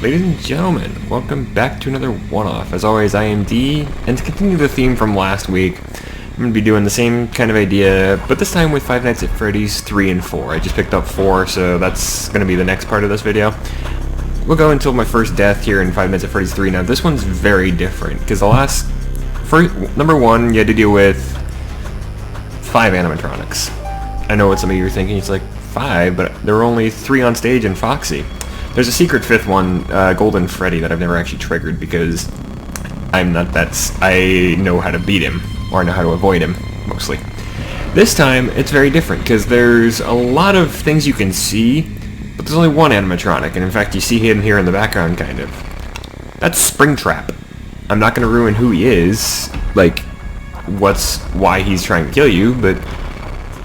Ladies and gentlemen, welcome back to another one-off. As always, I am D, and to continue the theme from last week, I'm going to be doing the same kind of idea, but this time with Five Nights at Freddy's 3 and 4. I just picked up 4, so that's going to be the next part of this video. We'll go until my first death here in Five Nights at Freddy's 3. Now, this one's very different, because number 1, you had to deal with 5 animatronics. I know what some of you are thinking, it's like 5, but there were only 3 on stage and Foxy. There's a secret 5th one, Golden Freddy, that I've never actually triggered because I know how to beat him, or I know how to avoid him, mostly. This time, it's very different, because there's a lot of things you can see, but there's only one animatronic, and in fact you see him here in the background, kind of. That's Springtrap. I'm not going to ruin who he is, like, why he's trying to kill you, but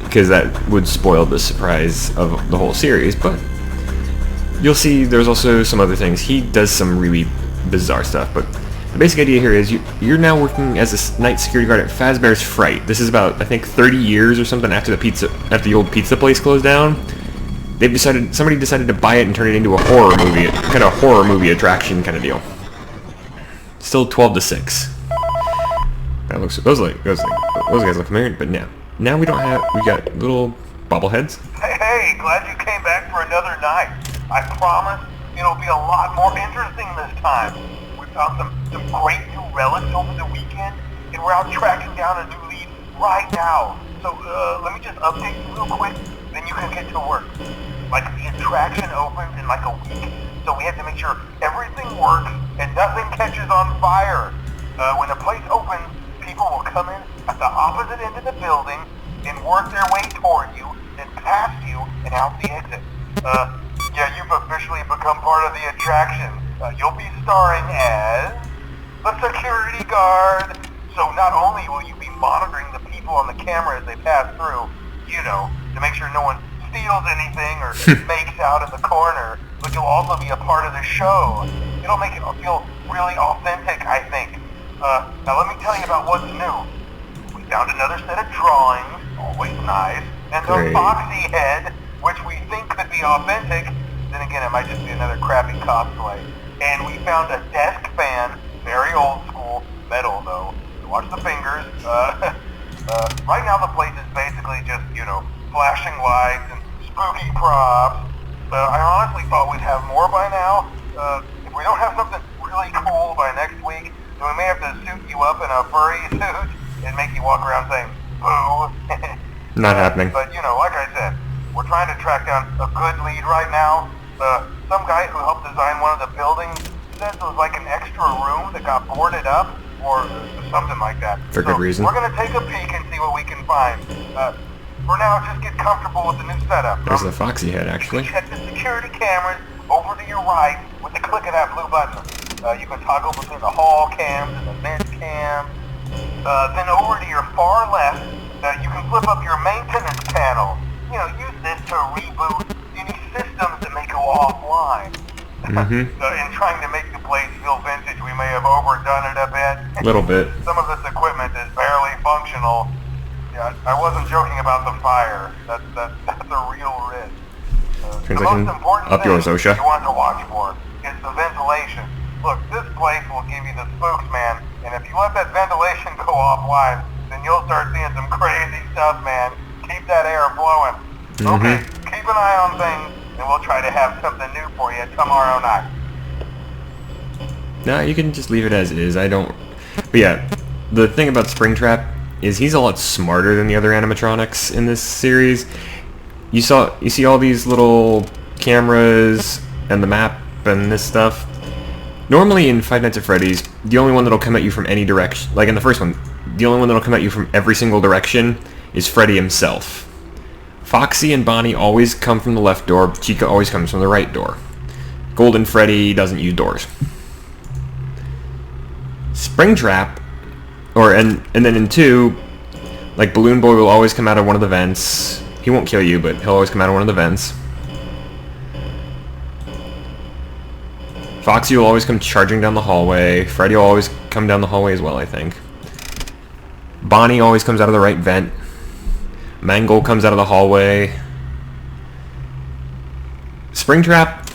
because that would spoil the surprise of the whole series, but you'll see there's also some other things. He does some really bizarre stuff, but the basic idea here is you're now working as a night security guard at Fazbear's Fright. This is about, I think, 30 years or something after the old pizza place closed down. Somebody decided to buy it and turn it into a horror movie, kind of horror movie attraction kind of deal. Still 12 to 6. That looks, those guys look familiar, but now we got little bobbleheads. Hey, glad you came back for another night. I promise it'll be a lot more interesting this time. We found some great new relics over the weekend, and we're out tracking down a new lead right now. So let me just update you real quick, then you can get to work. Like, the attraction opens in like a week, so we have to make sure everything works and nothing catches on fire. When the place opens, people will come in at the opposite end of the building and work their way toward you, then past you, and out the exit. Yeah, you've officially become part of the attraction. You'll be starring as the security guard. So not only will you be monitoring the people on the camera as they pass through, to make sure no one steals anything or makes out in the corner, but you'll also be a part of the show. It'll make it feel really authentic, I think. Now let me tell you about what's new. We found another set of drawings, always nice, and the Foxy head, which we think could be authentic. Then again, it might just be another crappy cosplay. And we found a desk fan, very old school, metal though. So watch the fingers. Right now the place is basically just, flashing lights and spooky props. I honestly thought we'd have more by now. If we don't have something really cool by next week, then we may have to suit you up in a furry suit and make you walk around saying, boo. Not happening. But, like I said, we're trying to track down a good lead right now. Some guy who helped design one of the buildings says it was like an extra room that got boarded up, or something like that. For good reason. We're going to take a peek and see what we can find. For now, just get comfortable with the new setup. There's the Foxy head, actually. You can check the security cameras over to your right with the click of that blue button. You can toggle between the hall cams and the vent cams. Then over to your far left, you can flip up your maintenance panel. Use this to reboot any systems that may go offline. In trying to make the place feel vintage, we may have overdone it a bit. A little bit. Some of this equipment is barely functional. Yeah, I wasn't joking about the fire. That's a real risk. The most important up yours, thing OSHA. you want to watch for is the ventilation. Look, this place will give you the spooks, man. And if you let that ventilation go offline, then you'll start seeing some crazy stuff, man. Keep that air flowing. Okay, keep an eye on things, and we'll try to have something new for you tomorrow night. No, you can just leave it as is. But yeah, the thing about Springtrap is he's a lot smarter than the other animatronics in this series. You see all these little cameras and the map and this stuff. Normally in Five Nights at Freddy's, the only one that'll come at you from any direction, like in the first one, the only one that'll come at you from every single direction is Freddy himself. Foxy and Bonnie always come from the left door, Chica always comes from the right door. Golden Freddy doesn't use doors. Springtrap, and then in 2, like Balloon Boy will always come out of one of the vents. He won't kill you, but he'll always come out of one of the vents. Foxy will always come charging down the hallway. Freddy will always come down the hallway as well, I think. Bonnie always comes out of the right vent. Mangle comes out of the hallway. Springtrap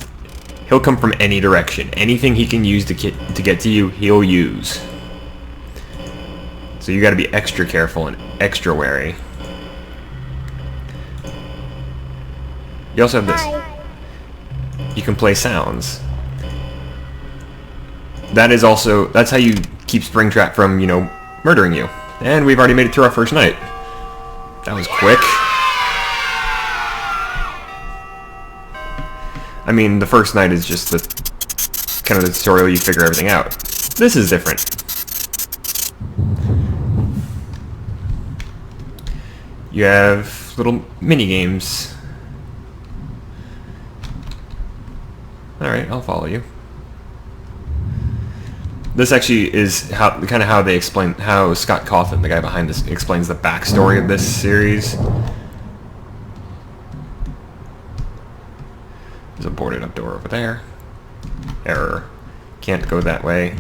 He'll come from any direction. Anything he can use to get to you, he'll use. So you gotta be extra careful and extra wary. You also have this. You can play sounds. That's how you keep Springtrap from, you know, murdering you. And we've already made it through our first night. That was quick. I mean, the first night is just the kind of the tutorial, you figure everything out. This is different. You have little mini games. Alright, I'll follow you. This actually is how they explain, how Scott Cawthon, the guy behind this, explains the backstory of this series. There's a boarded up door over there. Error. Can't go that way.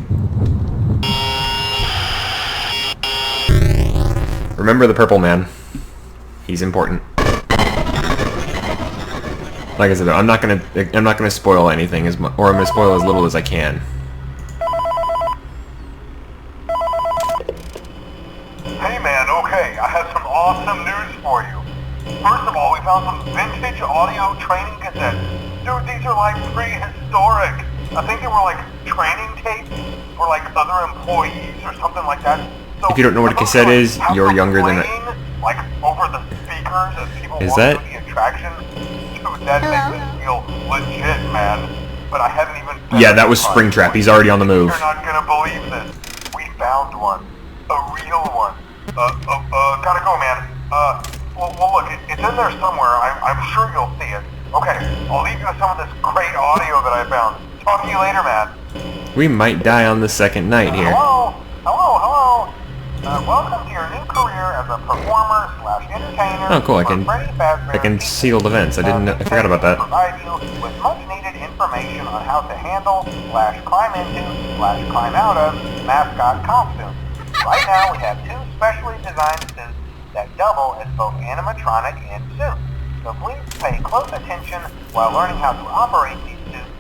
Remember the purple man. He's important. Like I said, I'm not gonna spoil anything or I'm gonna spoil as little as I can. Hey man, okay, I have some awesome news for you. First of all, we found some vintage audio training cassettes. Dude, these are like prehistoric. I think they were like training tapes for like other employees or something like that. So, if you don't know what a cassette is, you're younger than like over the speakers as people is walk that? through the attraction. Dude, that makes it feel legit, man. But I haven't even... Yeah, that was Springtrap. He's already on the move. You're not gonna believe this. We found one. A real one. Gotta go, man. Well look, it's in there somewhere. I'm sure you'll see it. Okay, I'll leave you with some of this great audio that I found. Talk to you later, man. We might die on the second night here. Hello. Welcome to your new career as a performer/entertainer. Oh, cool! I can seal the vents. I forgot about that. Provide you with much-needed information on how to handle/climb into/climb out of mascot costumes. Right now, we have two specially designed suits that double as both animatronic and suit. So please pay close attention while learning how to operate these suits,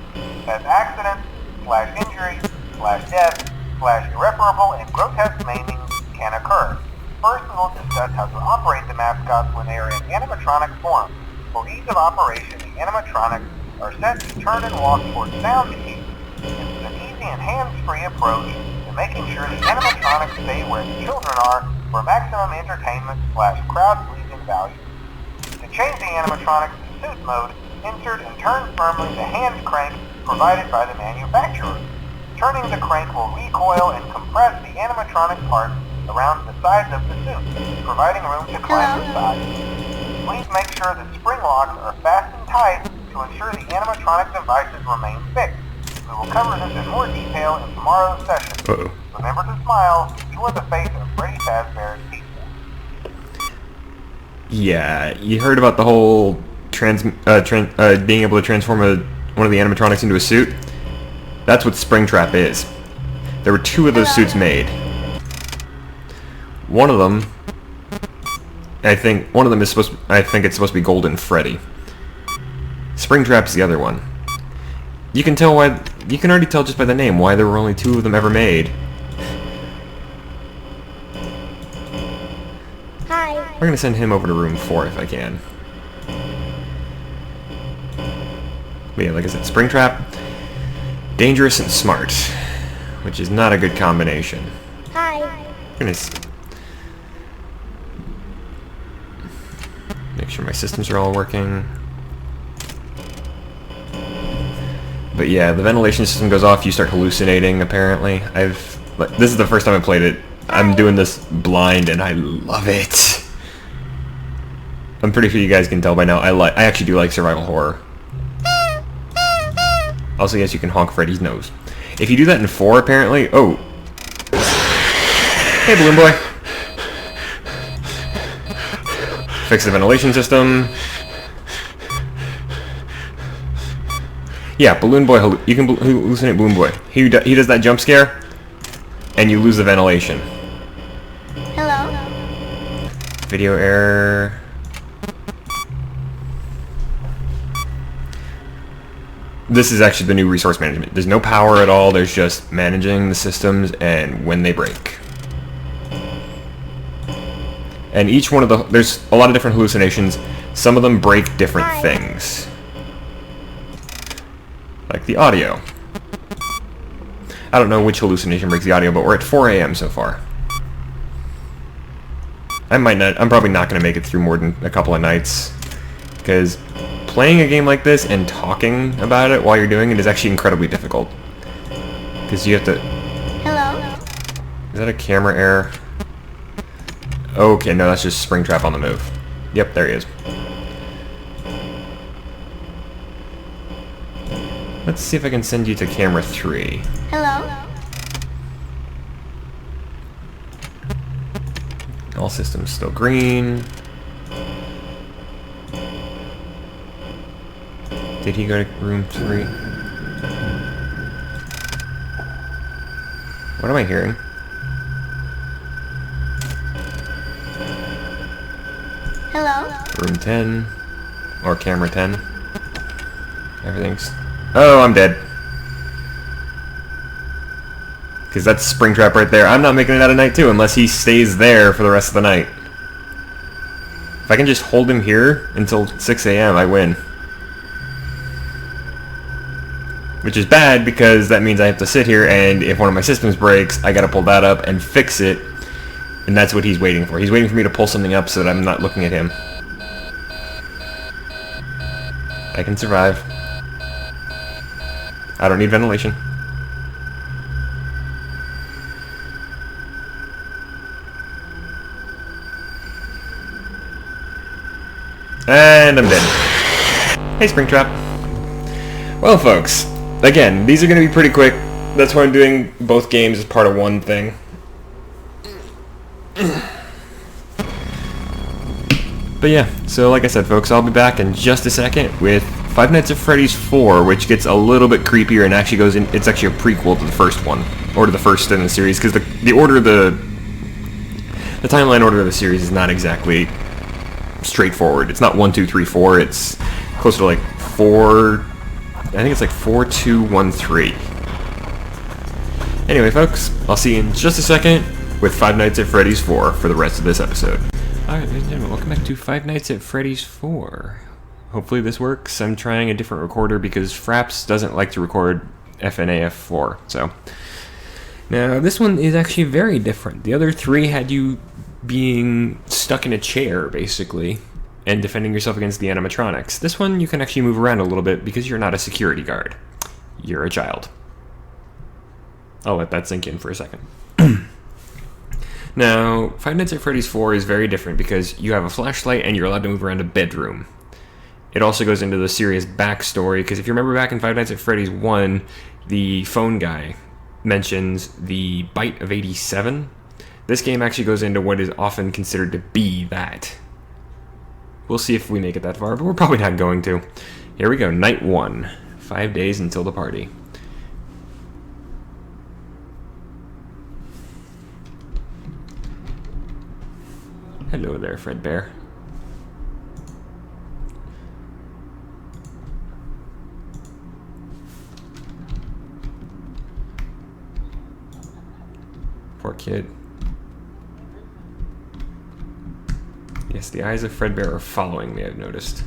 as accidents/injury/death/irreparable and grotesque maiming can occur. First, we will discuss how to operate the mascots when they are in animatronic form. For ease of operation, the animatronics are set to turn and walk towards sound cues. This is an easy and hands-free approach to making sure the animatronics stay where the children are for maximum entertainment/crowd-pleasing value. To change the animatronics to suit mode, insert and turn firmly the hand crank provided by the manufacturer. Turning the crank will recoil and compress the animatronic parts around the sides of the suit, providing room to climb the sides. Please make sure the spring locks are fastened tight to ensure the animatronic devices remain fixed. We will cover this in more detail in tomorrow's session. Remember to smile. You are the face of Freddy Fazbear's Pizza. Yeah, you heard about the whole being able to transform one of the animatronics into a suit? That's what Springtrap is. There were two of those suits made. One of them, I think it's supposed to be Golden Freddy. Springtrap's the other one. You can already tell just by the name why there were only two of them ever made. Hi. We're gonna send him over to room 4 if I can. But yeah, like I said, Springtrap, dangerous and smart, which is not a good combination. Hi. Goodness. Make sure my systems are all working. But yeah, the ventilation system goes off, you start hallucinating, apparently. This is the first time I played it. I'm doing this blind, and I love it. I'm pretty sure you guys can tell by now, I actually do like survival horror. Also, yes, you can honk Freddy's nose. If you do that in 4, apparently... Oh! Hey, Balloon Boy! Fix the ventilation system. Yeah, Balloon Boy, you can hallucinate Balloon Boy. He does that jump scare, and you lose the ventilation. Hello. Video error. this is actually the new resource management. There's no power at all. There's just managing the systems and when they break. And each one of there's a lot of different hallucinations. Some of them break different things. Like the audio. I don't know which hallucination breaks the audio, but we're at 4 a.m. so far. I'm probably not going to make it through more than a couple of nights. Because playing a game like this and talking about it while you're doing it is actually incredibly difficult. Because you have to... Hello? Is that a camera error? Okay, no, that's just Springtrap on the move. Yep, there he is. Let's see if I can send you to camera 3. Hello? All systems still green. Did he go to room 3? What am I hearing? Hello? Room 10. Or camera 10. Everything's... Oh, I'm dead. Because that's Springtrap right there. I'm not making it out of night 2 unless he stays there for the rest of the night. If I can just hold him here until 6 a.m., I win. Which is bad because that means I have to sit here and if one of my systems breaks, I gotta pull that up and fix it. And that's what he's waiting for. He's waiting for me to pull something up so that I'm not looking at him. I can survive. I don't need ventilation. And I'm dead. Hey, Springtrap. Well, folks, again, these are going to be pretty quick. That's why I'm doing both games as part of one thing. But yeah, so like I said, folks, I'll be back in just a second with Five Nights at Freddy's 4, which gets a little bit creepier and actually goes in. It's actually a prequel to the first one, or to the first in the series, because the order of the timeline order of the series is not exactly straightforward. It's not 1, 2, 3, 4. It's closer to like 4. I think it's like 4, 2, 1, 3. Anyway, folks, I'll see you in just a second with Five Nights at Freddy's 4 for the rest of this episode. Alright, ladies and gentlemen, welcome back to Five Nights at Freddy's 4. Hopefully this works. I'm trying a different recorder because Fraps doesn't like to record FNAF4, so. Now, this one is actually very different. The other 3 had you being stuck in a chair, basically, and defending yourself against the animatronics. This one, you can actually move around a little bit because you're not a security guard. You're a child. I'll let that sink in for a second. Now, Five Nights at Freddy's 4 is very different because you have a flashlight and you're allowed to move around a bedroom. It also goes into the serious backstory, because if you remember back in Five Nights at Freddy's 1, the phone guy mentions the bite of 87. This game actually goes into what is often considered to be that. We'll see if we make it that far, but we're probably not going to. Here we go, night 1. 5 days until the party. Hello there, Fredbear. Poor kid. Yes, the eyes of Fredbear are following me, I've noticed.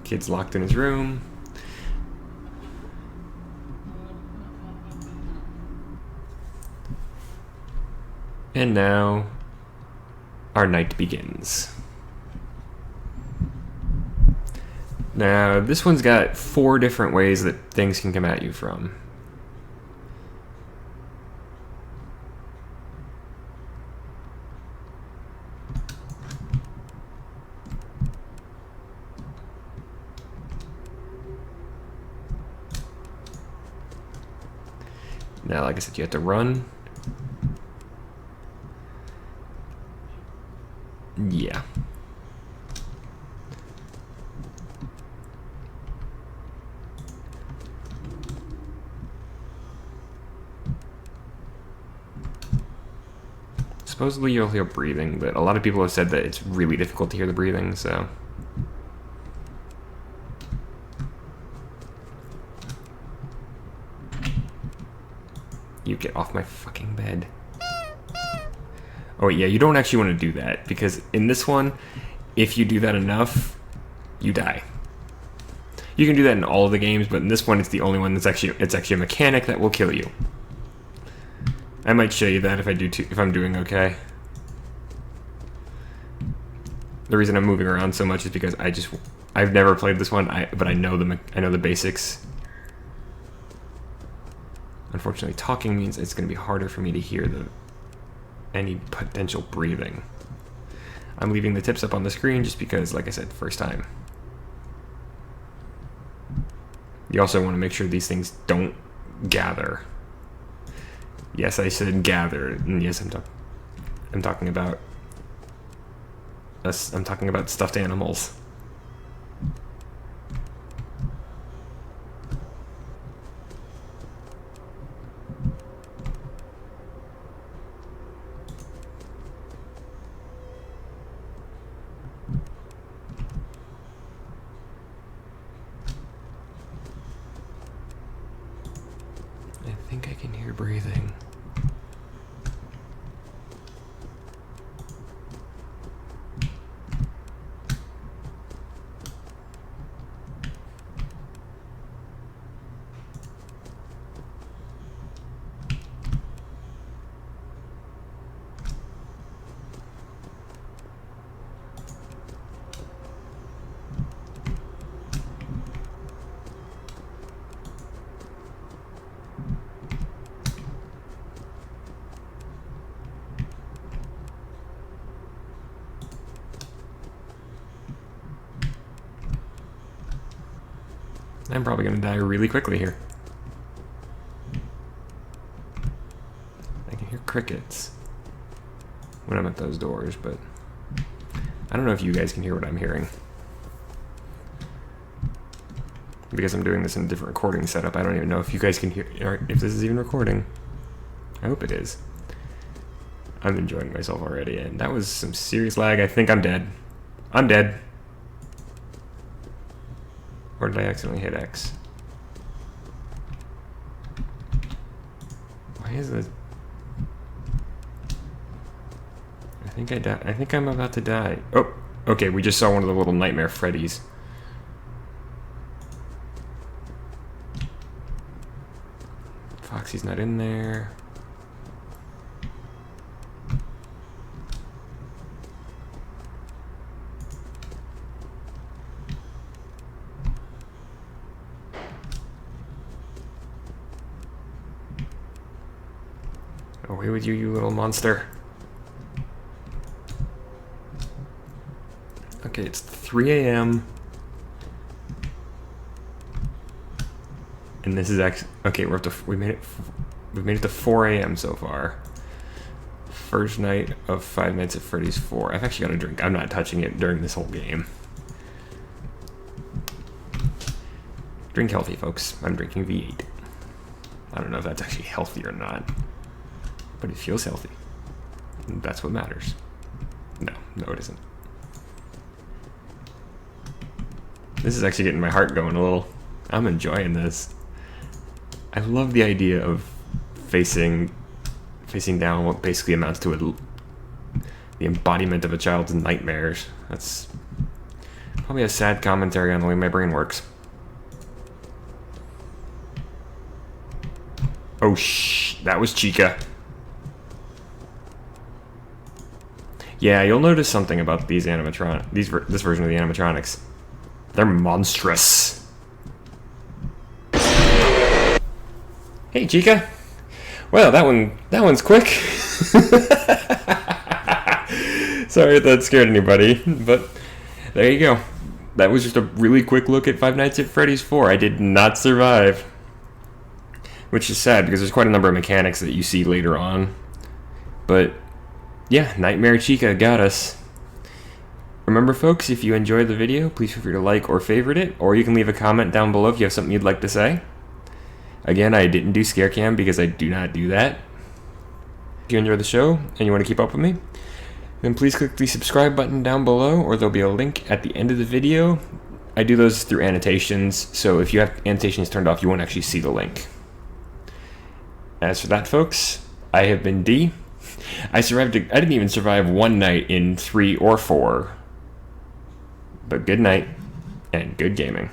Kid's locked in his room. And now, our night begins. Now, this one's got 4 different ways that things can come at you from. Now, like I said, you have to run. Yeah. Supposedly you'll hear breathing, but a lot of people have said that it's really difficult to hear the breathing, so... You get off my fucking bed. Oh yeah, you don't actually want to do that, because in this one, if you do that enough, you die. You can do that in all of the games, but in this one, it's the only one that's actually a mechanic that will kill you. I might show you that if I'm doing okay. The reason I'm moving around so much is because I've never played this one, but I know the basics. Unfortunately, talking means it's going to be harder for me to hear any potential breathing. I'm leaving the tips up on the screen just because, like I said, first time. You also want to make sure these things don't gather. Yes, I said gather, and yes, I'm talking about stuffed animals. I think I can hear breathing. I'm probably going to die really quickly here. I can hear crickets when I'm at those doors, but I don't know if you guys can hear what I'm hearing. Because I'm doing this in a different recording setup, I don't even know if you guys can hear, or if this is even recording. I hope it is. I'm enjoying myself already, and that was some serious lag. I think I'm dead. I'm dead. Or did I accidentally hit X? Why is this? I think I died. I think I'm about to die. Oh, okay, we just saw one of the little nightmare Freddys. Foxy's not in there. Away with you, you little monster. Okay, it's 3 a.m. And this is actually okay. We've made it to 4 a.m. so far. First night of Five Nights at Freddy's 4. I've actually got a drink. I'm not touching it during this whole game. Drink healthy, folks. I'm drinking V8. I don't know if that's actually healthy or not, but it feels healthy. And that's what matters. No, it isn't. This is actually getting my heart going a little. I'm enjoying this. I love the idea of facing down what basically amounts to the embodiment of a child's nightmares. That's probably a sad commentary on the way my brain works. Oh that was Chica. Yeah, you'll notice something about these this version of the animatronics. They're monstrous. Hey, Chica. Well, that one's quick. Sorry if that scared anybody, but there you go. That was just a really quick look at Five Nights at Freddy's 4. I did not survive. Which is sad, because there's quite a number of mechanics that you see later on. But, yeah, Nightmare Chica got us. Remember, folks, if you enjoyed the video, please feel free to like or favorite it, or you can leave a comment down below if you have something you'd like to say. Again, I didn't do Scare Cam because I do not do that. If you enjoy the show and you want to keep up with me, then please click the subscribe button down below, or there'll be a link at the end of the video. I do those through annotations, so if you have annotations turned off, you won't actually see the link. As for that, folks, I have been D. I didn't even survive one night in 3 or 4. But good night, and good gaming.